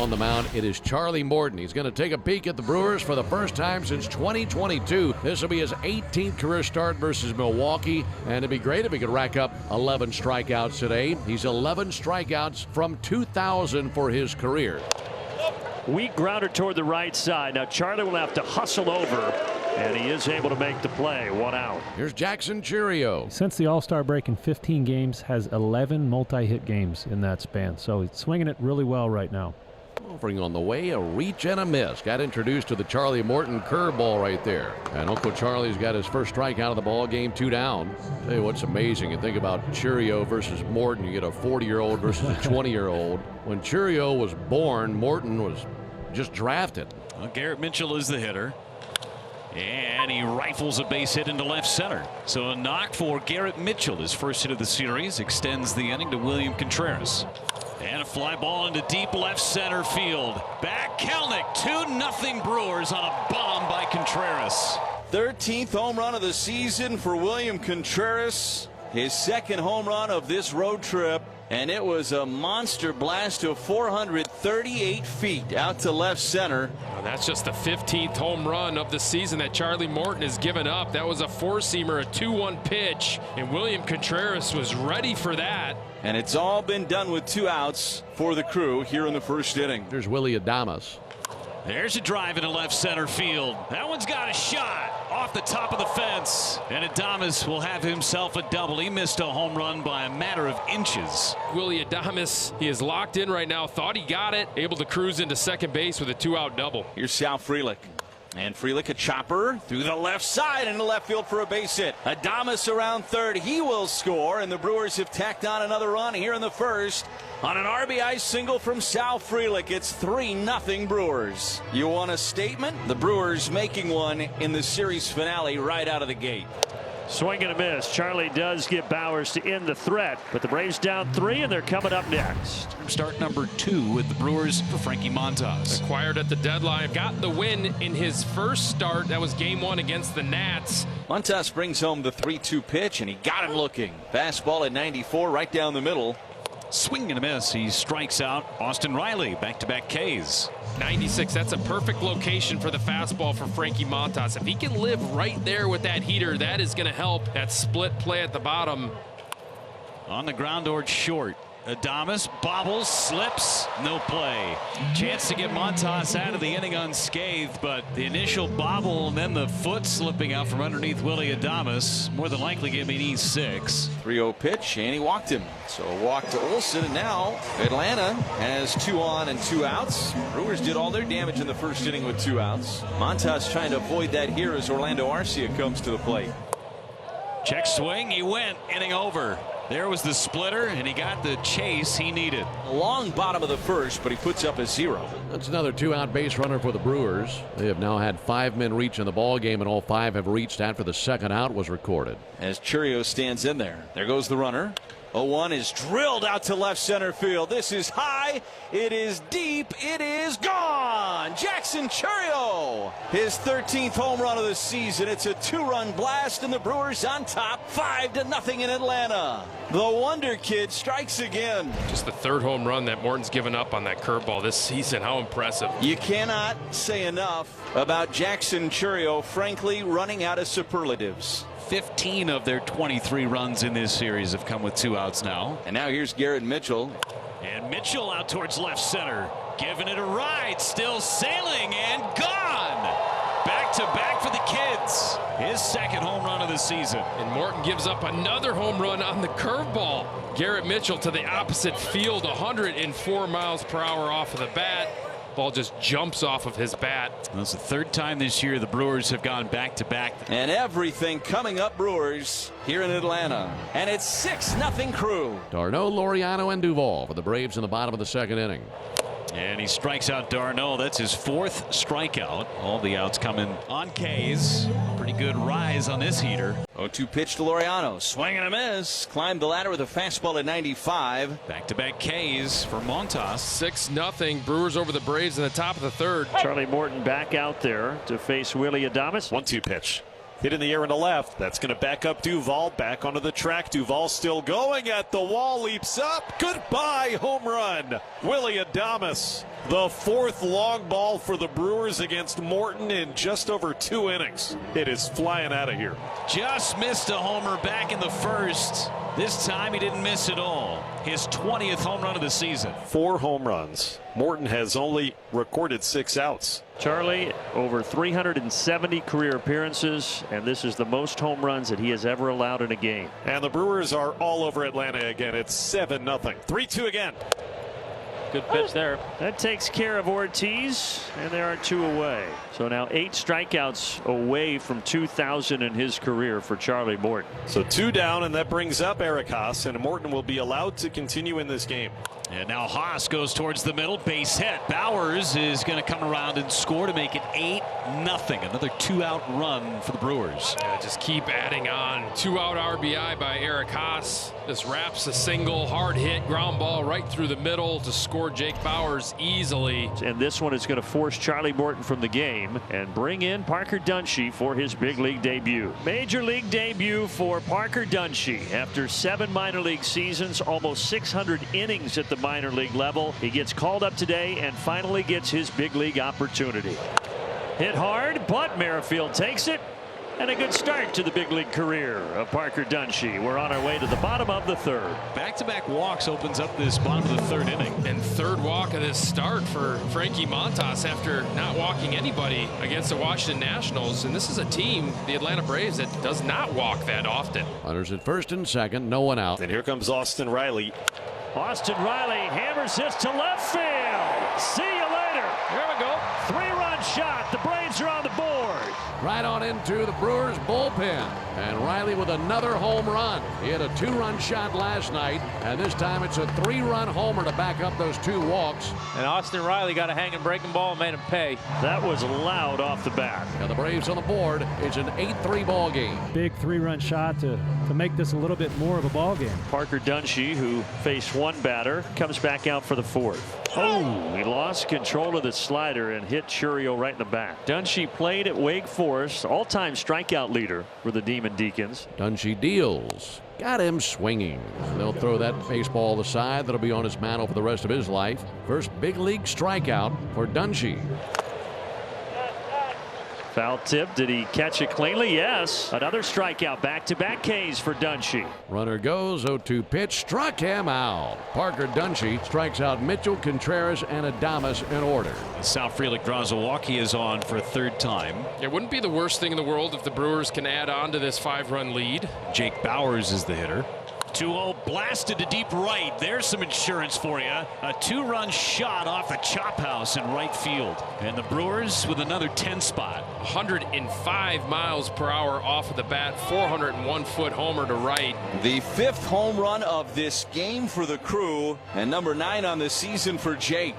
on the mound. It is Charlie Morton. He's going to take a peek at the Brewers for the first time since 2022. This will be his 18th career start versus Milwaukee, and it'd be great if he could rack up 11 strikeouts today. He's 11 strikeouts from 2000 for his career. Weak grounder toward the right side. Now Charlie will have to hustle over, and he is able to make the play. 1 out. Here's Jackson Chourio. Since the All-Star break in 15 games, has 11 multi-hit games in that span. So he's swinging it really well right now. Offering on the way, a reach and a miss. Got introduced to the Charlie Morton curveball right there. And Uncle Charlie's got his first strikeout of the ball game, 2 down. Tell you what's amazing, you think about Chourio versus Morton. You get a 40-year-old versus a 20-year-old. When Chourio was born, Morton was just drafted. Well, Garrett Mitchell is the hitter. And he rifles a base hit into left center. So a knock for Garrett Mitchell. His first hit of the series extends the inning to William Contreras. And a fly ball into deep left center field. Back Kelnick. 2-0 Brewers on a bomb by Contreras. 13th home run of the season for William Contreras. His second home run of this road trip. And it was a monster blast of 438 feet out to left center. Well, that's just the 15th home run of the season that Charlie Morton has given up. That was a 4-seamer, a 2-1 pitch, and William Contreras was ready for that. And it's all been done with 2 outs for the Crew here in the first inning. There's Willie Adames. There's a drive into left center field. That one's got a shot off the top of the fence. And Adames will have himself a double. He missed a home run by a matter of inches. Willie Adames, he is locked in right now. Thought he got it. Able to cruise into second base with a 2-out double. Here's Sal Frelick. And Frelick a chopper through the left side into left field for a base hit. Adames around third. He will score. And the Brewers have tacked on another run here in the first on an RBI single from Sal Frelick. It's 3-0 Brewers. You want a statement? The Brewers making one in the series finale right out of the gate. Swing and a miss. Charlie does get Bowers to end the threat, but the Braves down 3, and they're coming up next. Start number 2 with the Brewers for Frankie Montas. Acquired at the deadline. Got the win in his first start. That was game 1 against the Nats. Montas brings home the 3-2 pitch, and he got him looking. Fastball at 94 right down the middle. Swing and a miss. He strikes out Austin Riley. Back-to-back Ks. 96. That's a perfect location for the fastball for Frankie Montas. If he can live right there with that heater, that is going to help that split play at the bottom. On the ground towards short. Adames bobbles, slips, no play. Chance to get Montas out of the inning unscathed, but the initial bobble and then the foot slipping out from underneath Willie Adames more than likely gave me an E6. 3-0 pitch, and he walked him. So a walk to Olsen, and now Atlanta has 2 on and 2 outs. Brewers did all their damage in the first inning with 2 outs. Montas trying to avoid that here as Orlando Arcia comes to the plate. Check swing, he went, inning over. There was the splitter, and he got the chase he needed. Long bottom of the first, but he puts up a 0. That's another 2-out base runner for the Brewers. They have now had 5 men reach in the ball game, and all 5 have reached after the second out was recorded. As Chourio stands in there. There goes the runner. 0-1 is drilled out to left center field. This is high. It is deep. It is gone. Jackson Chourio. His 13th home run of the season. It's a 2-run blast, and the Brewers on top 5-0 in Atlanta. The Wonder Kid strikes again. Just the 3rd home run that Morton's given up on that curveball this season. How impressive. You cannot say enough about Jackson Chourio, frankly, running out of superlatives. 15 of their 23 runs in this series have come with 2 outs now. And now here's Garrett Mitchell. And Mitchell out towards left center. Giving it a ride. Still sailing and gone. Back-to-back for the Kids. His 2nd home run of the season. And Morton gives up another home run on the curveball. Garrett Mitchell to the opposite field. 104 miles per hour off of the bat. Ball just jumps off of his bat. That's the 3rd time this year the Brewers have gone back-to-back. And everything coming up Brewers here in Atlanta. And it's 6-0 Crew. d'Arnaud, Laureano, and Duvall for the Braves in the bottom of the second inning. And he strikes out d'Arnaud. That's his 4th strikeout. All the outs coming on Ks. Pretty good rise on this heater. 0-2 pitch to Laureano. Swing and a miss. Climbed the ladder with a fastball at 95. Back-to-back Ks for Montas. 6-0 Brewers over the Braves in the top of the 3rd. Charlie Morton back out there to face Willie Adames. 1-2 pitch. Hit in the air into left. That's going to back up Duvall. Back onto the track. Duvall still going at the wall. Leaps up. Goodbye, home run. Willie Adames. The fourth long ball for the Brewers against Morton in just over 2 innings. It is flying out of here. Just missed a homer back in the first. This time he didn't miss at all. His 20th home run of the season. 4 home runs. Morton has only recorded 6 outs. Charlie, over 370 career appearances, and this is the most home runs that he has ever allowed in a game. And the Brewers are all over Atlanta again. It's 7-0. 3-2 again. Good pitch there. That takes care of Ortiz, and there are 2 away. So now 8 strikeouts away from 2,000 in his career for Charlie Morton. So 2 down, and that brings up Eric Haas, and Morton will be allowed to continue in this game. And now Haas goes towards the middle, base hit. Bowers is going to come around and score to make it 8-0. Another 2-out run for the Brewers. Yeah, just keep adding on. 2-out RBI by Eric Haas. Just wraps a single, hard hit, ground ball right through the middle to score Jake Bowers easily. And this one is going to force Charlie Morton from the game and bring in Parker Dunshee for his big league debut. Major league debut for Parker Dunshee. After 7 minor league seasons, almost 600 innings at the minor league level, he gets called up today and finally gets his big league opportunity. Hit hard, but Merrifield takes it. And a good start to the big league career of Parker Dunshee. We're on our way to the bottom of the 3rd. Back-to-back walks opens up this bottom of the 3rd inning. And 3rd walk of this start for Frankie Montas after not walking anybody against the Washington Nationals. And this is a team, the Atlanta Braves, that does not walk that often. Runners at first and second, no one out. And here comes Austin Riley. Austin Riley hammers this to left field. See you later. There we go. 3-run shot. The Braves are on the board. Right on into the Brewers bullpen. And Riley with another home run. He had a 2-run shot last night, and this time it's a 3-run homer to back up those 2 walks. And Austin Riley got a hanging breaking ball and made him pay. That was loud off the bat. Now the Braves on the board. It's an 8-3 ball game. Big 3-run shot to make this a little bit more of a ball game. Parker Dunshee, who faced 1 batter, comes back out for the 4th. Oh, he lost control of the slider and hit Churio right in the back. Dunshee played at Wake Forest, all-time strikeout leader for the Demon Deacons. Dunshee deals. Got him swinging. They'll throw that baseball aside. That'll be on his mantle for the rest of his life. First big league strikeout for Dunshee. Foul tip. Did he catch it cleanly? Yes. Another strikeout. Back-to-back Ks for Dunshee. Runner goes. 0-2 pitch. Struck him out. Parker Dunshee strikes out Mitchell, Contreras, and Adames in order. Sal Frelick draws a walk. He is on for a 3rd time. It wouldn't be the worst thing in the world if the Brewers can add on to this 5-run lead. Jake Bowers is the hitter. 2-0 blasted to deep right. There's some insurance for you. A 2-run shot off the chop house in right field. And the Brewers with another 10 spot. 105 miles per hour off of the bat. 401-foot homer to right. The 5th home run of this game for the Crew, and number 9 on the season for Jake.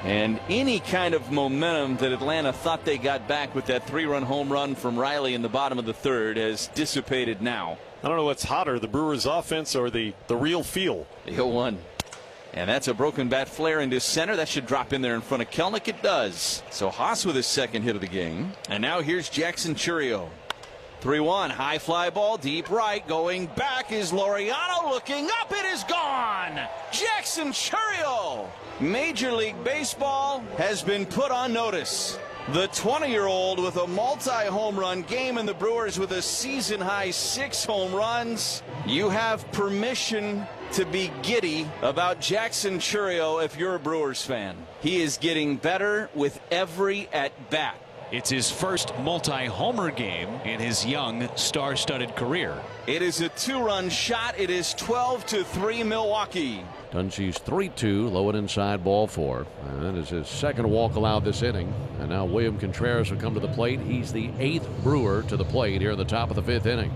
And any kind of momentum that Atlanta thought they got back with that 3-run home run from Riley in the bottom of the 3rd has dissipated now. I don't know what's hotter, the Brewers offense or the real feel. The 0-1. And that's a broken bat flare into center. That should drop in there in front of Kelnick. It does. So Haas with his 2nd hit of the game. And now here's Jackson Churio. 3-1. High fly ball. Deep right. Going back is Laureano. Looking up. It is gone. Jackson Churio. Major League Baseball has been put on notice. The 20-year-old with a multi-home run game, and the Brewers with a season-high 6 home runs. You have permission to be giddy about Jackson Churio if you're a Brewers fan. He is getting better with every at-bat. It's his first multi-homer game in his young, star-studded career. It is a 2-run shot. It is 12-3 Milwaukee. Dunshee's 3-2, low and inside, ball 4. And that is his 2nd walk allowed this inning. And now William Contreras will come to the plate. He's the 8th Brewer to the plate here in the top of the 5th inning.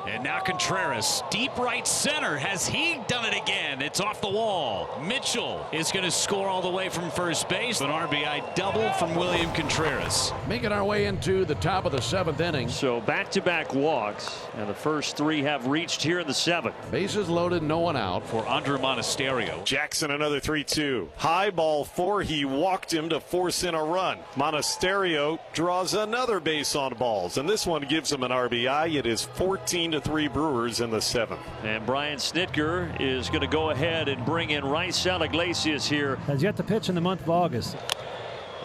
And now Contreras, deep right center. Has he done it again? It's off the wall. Mitchell is going to score all the way from first base. An RBI double from William Contreras. Making our way into the top of the 7th inning. So back-to-back walks, and the first 3 have reached here in the 7th. Bases loaded, no one out. For Andres Monasterio. Jackson another 3-2. High ball 4. He walked him to force in a run. Monasterio draws another base on balls, and this one gives him an RBI. It is 14-3 Brewers in the 7th. And Brian Snitker is going to go ahead and bring in Raisel Iglesias here. Has yet to pitch in the month of August.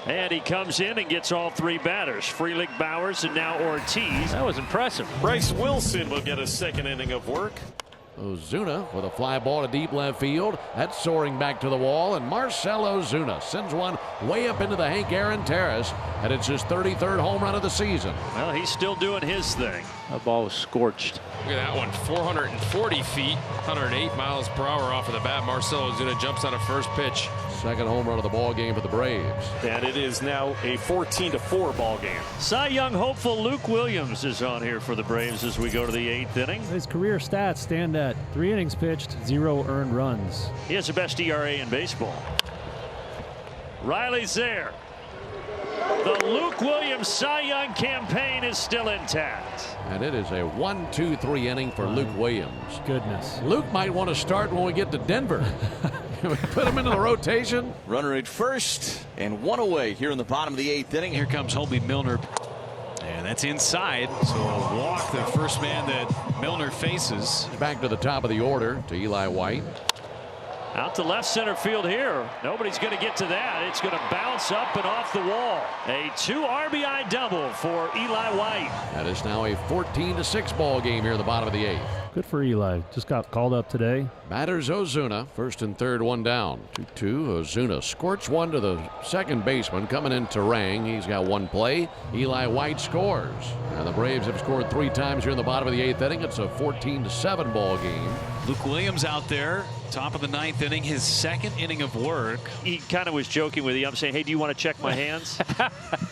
And he comes in and gets all 3 batters. Frelick, Bowers, and now Ortiz. That was impressive. Bryce Wilson will get a second inning of work. Ozuna with a fly ball to deep left field. That's soaring back to the wall, and Marcell Ozuna sends one way up into the Hank Aaron Terrace, and it's his 33rd home run of the season. Well, he's still doing his thing. That ball was scorched. Look at that one. 440 feet, 108 miles per hour off of the bat. Marcell Ozuna jumps on a first pitch. Second home run of the ball game for the Braves. And it is now a 14-4 ball game. Cy Young hopeful Luke Williams is on here for the Braves as we go to the 8th inning. His career stats stand at 3 innings pitched, 0 earned runs. He has the best ERA in baseball. Riley's there. The Luke Williams Cy Young campaign is still intact. And it is a 1-2-3 inning for Luke Williams. Goodness. Luke might want to start when we get to Denver. Can we put him into the rotation? Runner at first and 1 away here in the bottom of the 8th inning. Here comes Hobie Milner. And that's inside. So a walk, the first man that Milner faces. Back to the top of the order to Eli White. Out to left center field here. Nobody's going to get to that. It's going to bounce up and off the wall. A 2 RBI double for Eli White. That is now a 14-6 ball game here in the bottom of the 8th. Good for Eli. Just got called up today. Batters Ozuna, first and third, 1 down. 2-2. Ozuna squirts one to the second baseman coming in Terang. He's got 1 play. Eli White scores. And the Braves have scored 3 times here in the bottom of the 8th inning. It's a 14-7 ball game. Luke Williams out there, top of the 9th inning, his 2nd inning of work. He kind of was joking with you. I'm saying, hey, do you want to check my hands?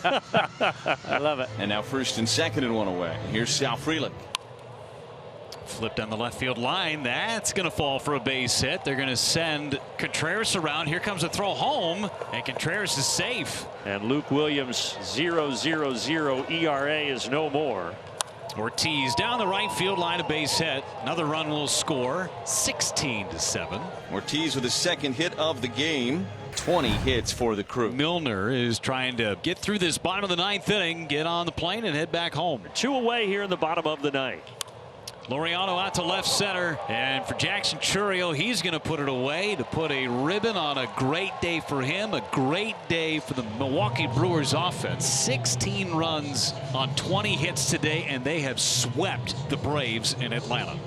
I love it. And now first and second and 1 away. Here's Sal Frelick. Flipped down the left field line. That's going to fall for a base hit. They're going to send Contreras around. Here comes a throw home, and Contreras is safe. And Luke Williams' 0.00 ERA is no more. Ortiz down the right field line, a base hit. Another run will score. 16-7. Ortiz with his 2nd hit of the game. 20 hits for the crew. Milner is trying to get through this bottom of the 9th inning, get on the plane, and head back home. 2 away here in the bottom of the 9th. Laureano out to left center, and for Jackson Chourio, he's going to put it away to put a ribbon on a great day for him, a great day for the Milwaukee Brewers offense. 16 runs on 20 hits today, and they have swept the Braves in Atlanta.